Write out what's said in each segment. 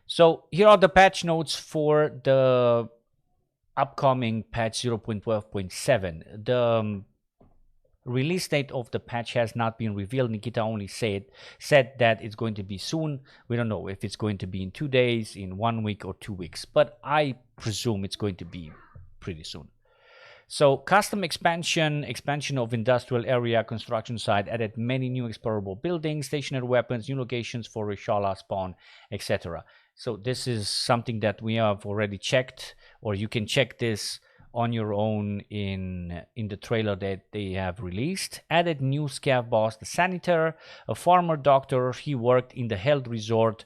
So here are the patch notes for the upcoming patch 0.12.7. The release date of the patch has not been revealed. Nikita only said that it's going to be soon. We don't know if it's going to be in 2 days, in 1 week, or 2 weeks, but I presume it's going to be pretty soon. So custom expansion of industrial area, construction site, added many new explorable buildings, stationary weapons, new locations for Reshala spawn, etc. So this is something that we have already checked, or you can check this on your own in the trailer that they have released. Added new Scav boss, the Sanitar, a farmer doctor. He worked in the health resort,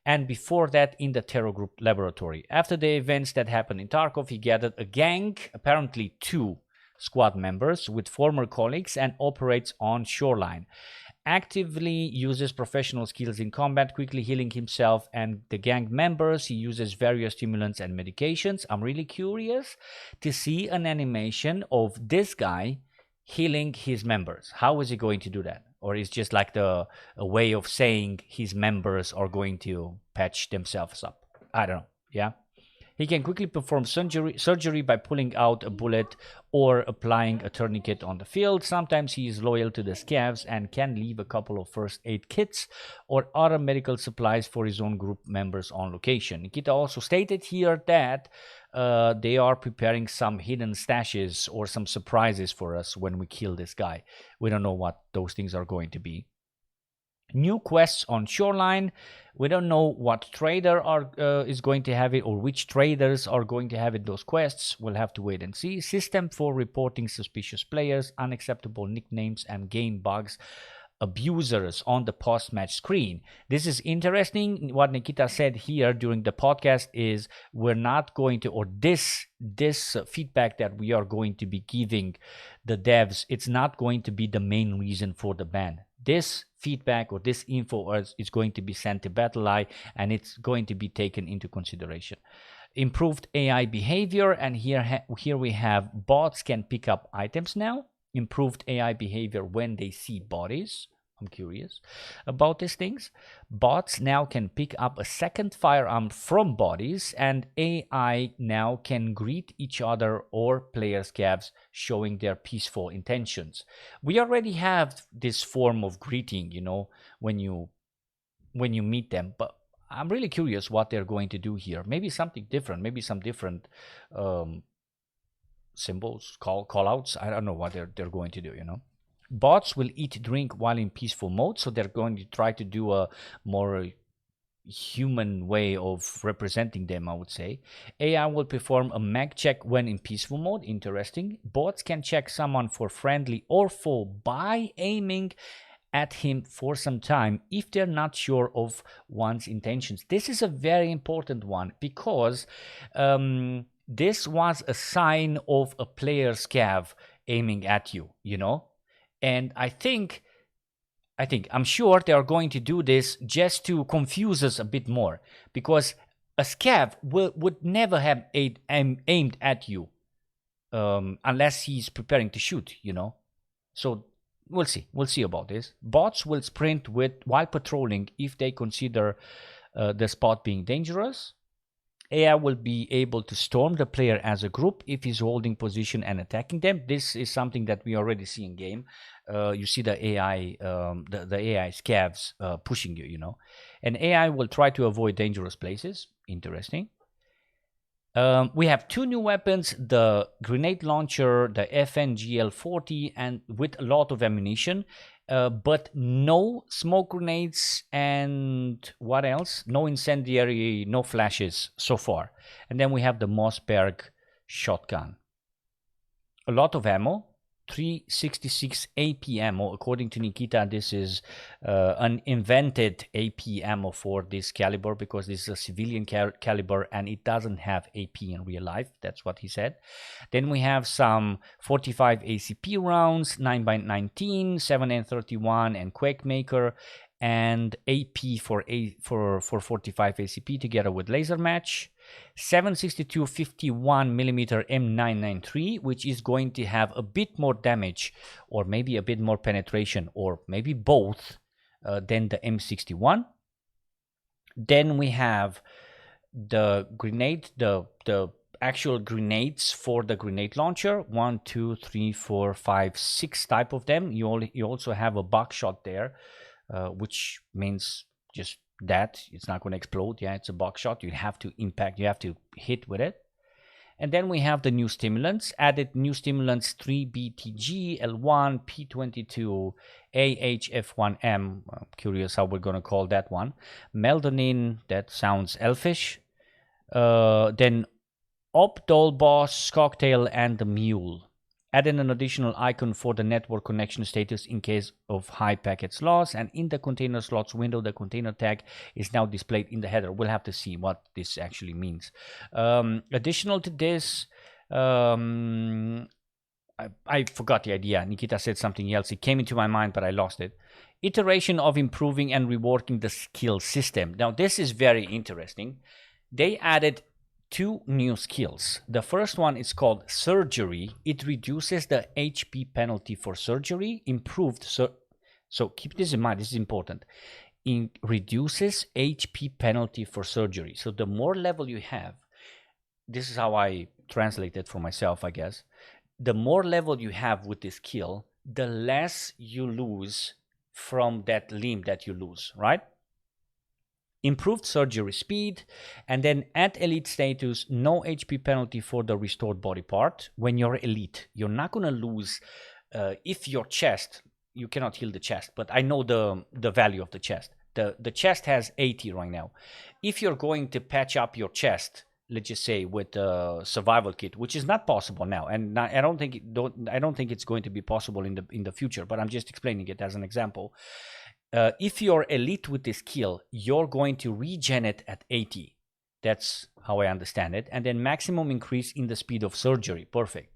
and before that in the Terror Group laboratory. After the events that happened in Tarkov, he gathered a gang, apparently 2 squad members with former colleagues, and operates on shoreline. Actively uses professional skills in combat, quickly healing himself and the gang members. He uses various stimulants and medications. I'm really curious to see an animation of this guy healing his members. How is he going to do that? Or is just like a way of saying his members are going to patch themselves up? I don't know. Yeah. He can quickly perform surgery by pulling out a bullet or applying a tourniquet on the field. Sometimes he is loyal to the Scavs and can leave a couple of first aid kits or other medical supplies for his own group members on location. Nikita also stated here that they are preparing some hidden stashes or some surprises for us when we kill this guy. We don't know what those things are going to be. New quests on shoreline. We don't know what trader is going to have it, or which traders are going to have it, those quests. We'll have to wait and see. System for reporting suspicious players, unacceptable nicknames, and game bugs, abusers on the post-match screen. This is interesting. What Nikita said here during the podcast is we're not going to, or this feedback that we are going to be giving the devs, it's not going to be the main reason for the ban. This feedback or this info is going to be sent to BattleEye, and it's going to be taken into consideration. Improved AI behavior, and here we have bots can pick up items now. Improved AI behavior when they see bodies. I'm curious about these things. Bots now can pick up a second firearm from bodies, and AI now can greet each other or player scavs, showing their peaceful intentions. We already have this form of greeting, you know, when you meet them, but I'm really curious what they're going to do here. Maybe something different, maybe some different symbols, call outs. I don't know what they're going to do, you know. Bots will eat drink while in peaceful mode, so they're going to try to do a more human way of representing them, I would say. AI will perform a mag check when in peaceful mode. Interesting. Bots can check someone for friendly or foe by aiming at him for some time if they're not sure of one's intentions. This is a very important one, because this was a sign of a player scav aiming at you, you know. And I'm sure they are going to do this just to confuse us a bit more, because a scav would never have aimed at you unless he's preparing to shoot, you know. So we'll see about this. Bots will sprint while patrolling if they consider the spot being dangerous. AI will be able to storm the player as a group if he's holding position and attacking them. This is something that we already see in game. You see the AI, the AI scavs pushing you, you know. And AI will try to avoid dangerous places. Interesting. We have 2 new weapons, the grenade launcher, the FNGL-40, and with a lot of ammunition. But no smoke grenades, and what else? No incendiary, no flashes so far. And then we have the Mossberg shotgun. A lot of ammo, 366 AP ammo. According to Nikita, this is an invented AP ammo for this caliber, because this is a civilian caliber and it doesn't have AP in real life. That's what he said. Then we have some 45 ACP rounds, 9x19, 7N31 and Quake Maker, and AP for 45 ACP together with laser match. 762 51mm M993, which is going to have a bit more damage, or maybe a bit more penetration, or maybe both than the M61. Then we have the grenade, the actual grenades for the grenade launcher. 1, 2, 3, 4, 5, 6 type of them. You also have a buckshot there, which means just that it's not going to explode. Yeah, it's a buckshot. You have to impact, you have to hit with it. And then we have the new stimulants, added new stimulants 3BTG, L1, P22, AHF1M. I'm curious how we're going to call that one. Melatonin, that sounds elfish. Then Opdol Boss, Cocktail, and the Mule. Added an additional icon for the network connection status in case of high packets loss, and in the container slots window, the container tag is now displayed in the header. We'll have to see what this actually means. Additional to this, I forgot the idea. Nikita said something else. It came into my mind, but I lost it. Iteration of improving and reworking the skill system. Now, this is very interesting. They added 2 new skills. The first one is called surgery. It reduces the HP penalty for surgery. Improved. So keep this in mind. This is important. It reduces HP penalty for surgery. So the more level you have, this is how I translate it for myself, I guess. The more level you have with this skill, the less you lose from that limb that you lose, right? Improved surgery speed, and then at elite status, no HP penalty for the restored body part. When you're elite, you're not going to lose. If your chest, you cannot heal the chest, but I know the value of the chest. The chest has 80 right now. If you're going to patch up your chest, let's just say with a survival kit, which is not possible now, and I don't think it's going to be possible in the future, but I'm just explaining it as an example. If you're elite with this skill, you're going to regen it at 80. That's how I understand it. And then maximum increase in the speed of surgery. Perfect.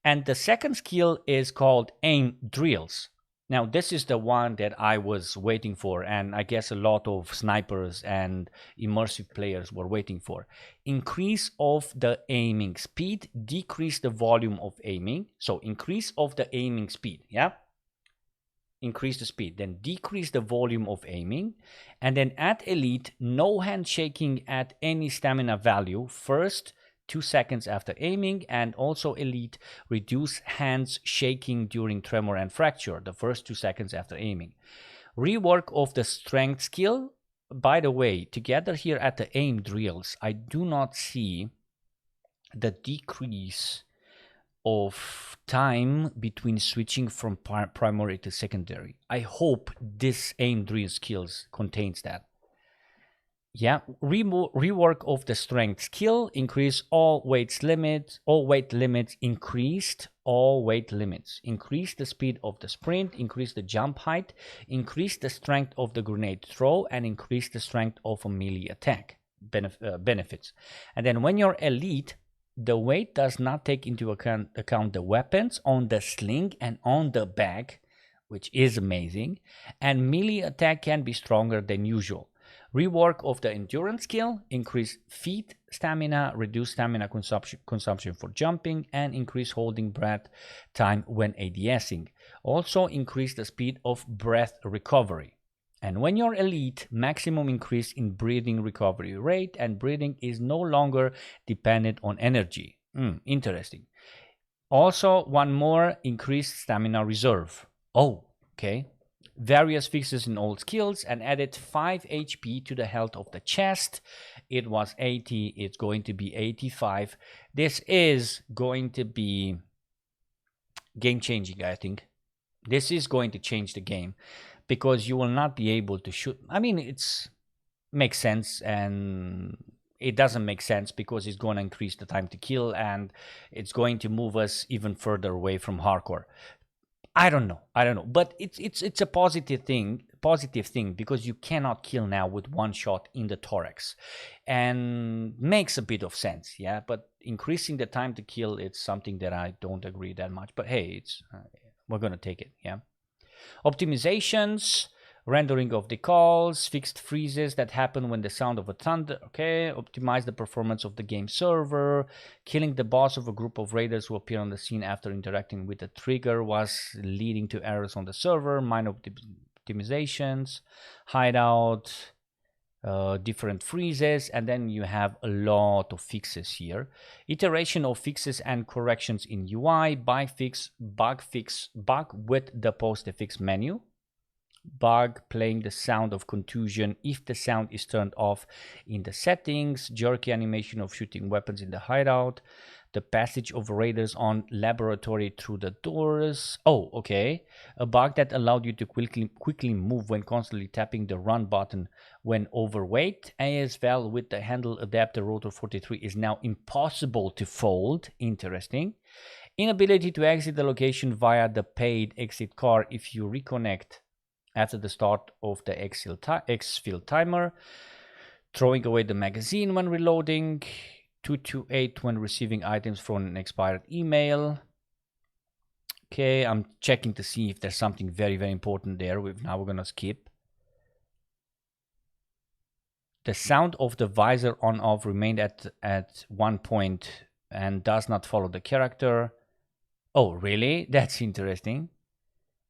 And the second skill is called aim drills. Now, this is the one that I was waiting for, and I guess a lot of snipers and immersive players were waiting for. Increase of the aiming speed, decrease the volume of aiming. So increase of the aiming speed, yeah? Increase the speed, then decrease the volume of aiming, and then at elite, no hand shaking at any stamina value first 2 seconds after aiming, and also elite, reduce hands shaking during tremor and fracture the first 2 seconds after aiming. Rework of the strength skill. By the way, together here at the aim drills, I do not see the decrease of time between switching from primary to secondary. I hope this aim drill skills contains that. Yeah, rework of the strength skill, increase all weight limits, increased all weight limits, increase the speed of the sprint, increase the jump height, increase the strength of the grenade throw, and increase the strength of a melee attack benefits. And then when you're elite, the weight does not take into account the weapons on the sling and on the bag, which is amazing, and melee attack can be stronger than usual. Rework of the endurance skill, increase feet stamina, reduce stamina consumption for jumping, and increase holding breath time when ADSing. Also increase the speed of breath recovery. And when you're elite, maximum increase in breathing recovery rate, and breathing is no longer dependent on energy. Interesting. Also, one more, increased stamina reserve. Oh, okay. Various fixes in all skills, and added 5 HP to the health of the chest. It was 80, it's going to be 85. This is going to be game changing, I think. This is going to change the game, because you will not be able to shoot. I mean, it's makes sense, and it doesn't make sense because it's going to increase the time to kill, and it's going to move us even further away from hardcore. I don't know, but it's a positive thing because you cannot kill now with one shot in the thorax, and makes a bit of sense, yeah. But increasing the time to kill, it's something that I don't agree that much. But hey, it's we're gonna take it, yeah. Optimizations, rendering of decals, fixed freezes that happen when the sound of a thunder. Okay, optimize the performance of the game server. Killing the boss of a group of raiders who appear on the scene after interacting with the trigger was leading to errors on the server. Minor optimizations. Hideout. different freezes, and then you have a lot of fixes here. Iteration of fixes and corrections in UI, bug fix, bug with the post-fix menu, bug playing the sound of contusion if the sound is turned off in the settings, jerky animation of shooting weapons in the hideout, the passage of raiders on laboratory through the doors. Oh, okay. A bug that allowed you to quickly move when constantly tapping the run button when overweight. As well, with the handle adapter rotor 43 is now impossible to fold. Interesting. Inability to exit the location via the paid exit car if you reconnect after the start of the exfil timer. Throwing away the magazine when reloading. 228 when receiving items from an expired email. Okay, I'm checking to see if there's something very, very important there. Now we're gonna skip. The sound of the visor on off remained at 1 point and does not follow the character. Oh, really? That's interesting.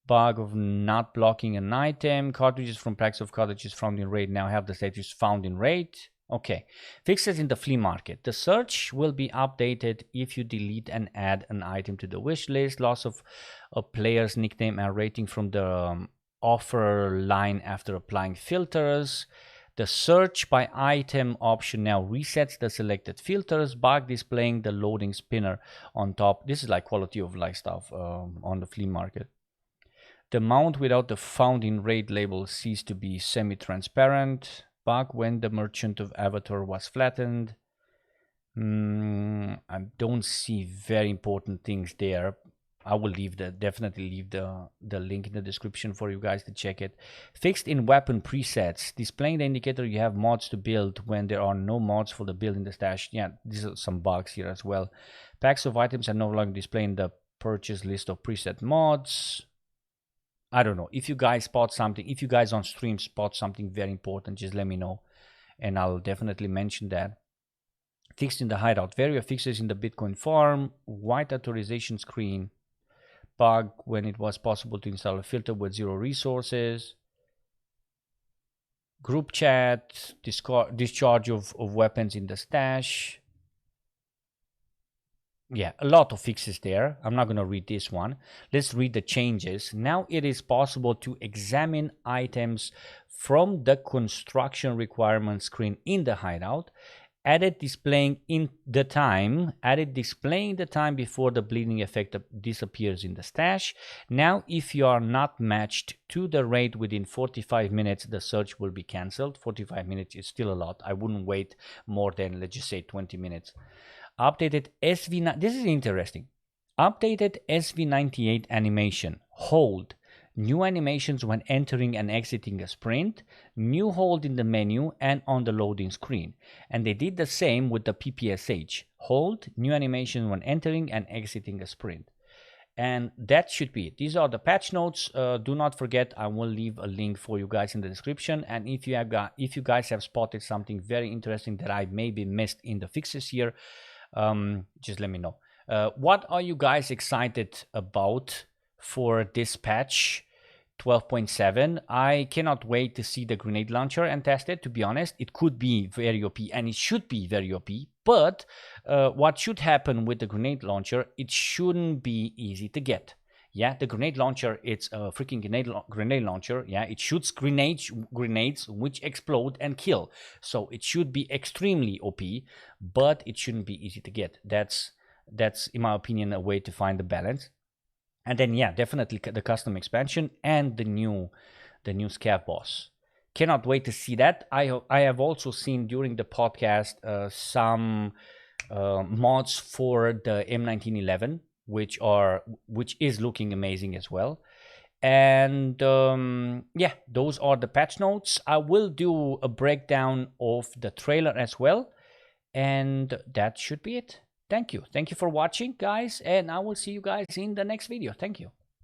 Bug of not blocking an item. Cartridges from packs of cartridges found in raid now have the status found in raid. Okay, fixes in the flea market. The search will be updated if you delete and add an item to the wish list. Loss of a player's nickname and rating from the offer line after applying filters. The search by item option now resets the selected filters. Bug displaying the loading spinner on top. This is like quality of life stuff on the flea market. The mount without the found in raid label ceased to be semi-transparent. Bug when the merchant of avatar was flattened. I don't see very important things there. I will definitely leave the link in the description for you guys to check it. Fixed in weapon presets, displaying the indicator you have mods to build when there are no mods for the build in the stash. Yeah, these are some bugs here as well. Packs of items are no longer displaying the purchase list of preset mods. I don't know. If you guys spot something, if you guys on stream spot something very important, just let me know and I'll definitely mention that. Fixed in the hideout, various fixes in the Bitcoin farm, white authorization screen, bug when it was possible to install a filter with 0 resources, group chat, discharge of weapons in the stash. Yeah, a lot of fixes there. I'm not going to read this one. Let's read the changes. Now it is possible to examine items from the construction requirement screen in the hideout. Added displaying the time before the bleeding effect disappears in the stash. Now, if you are not matched to the raid within 45 minutes, the search will be cancelled. 45 minutes is still a lot. I wouldn't wait more than, let's just say, 20 minutes. Updated SV9, this is interesting. Updated SV98 animation, hold, new animations when entering and exiting a sprint, new hold in the menu and on the loading screen. And they did the same with the PPSH, hold, new animation when entering and exiting a sprint. And that should be it. These are the patch notes. Do not forget, I will leave a link for you guys in the description. And if you guys have spotted something very interesting that I maybe missed in the fixes here, just let me know. What are you guys excited about for this patch 12.7? I cannot wait to see the grenade launcher and test it. To be honest, it could be very OP and it should be very OP. But what should happen with the grenade launcher, it shouldn't be easy to get. Yeah, the grenade launcher, it's a freaking grenade launcher. Yeah, it shoots grenades which explode and kill. So it should be extremely OP, but it shouldn't be easy to get. That's in my opinion a way to find the balance. And then yeah, definitely the custom expansion and the new Scav boss. Cannot wait to see that. I have also seen during the podcast some mods for the M1911. Which is looking amazing as well. And yeah, those are the patch notes. I will do a breakdown of the trailer as well, and that should be it. Thank you for watching, guys, and I will see you guys in the next video. Thank you.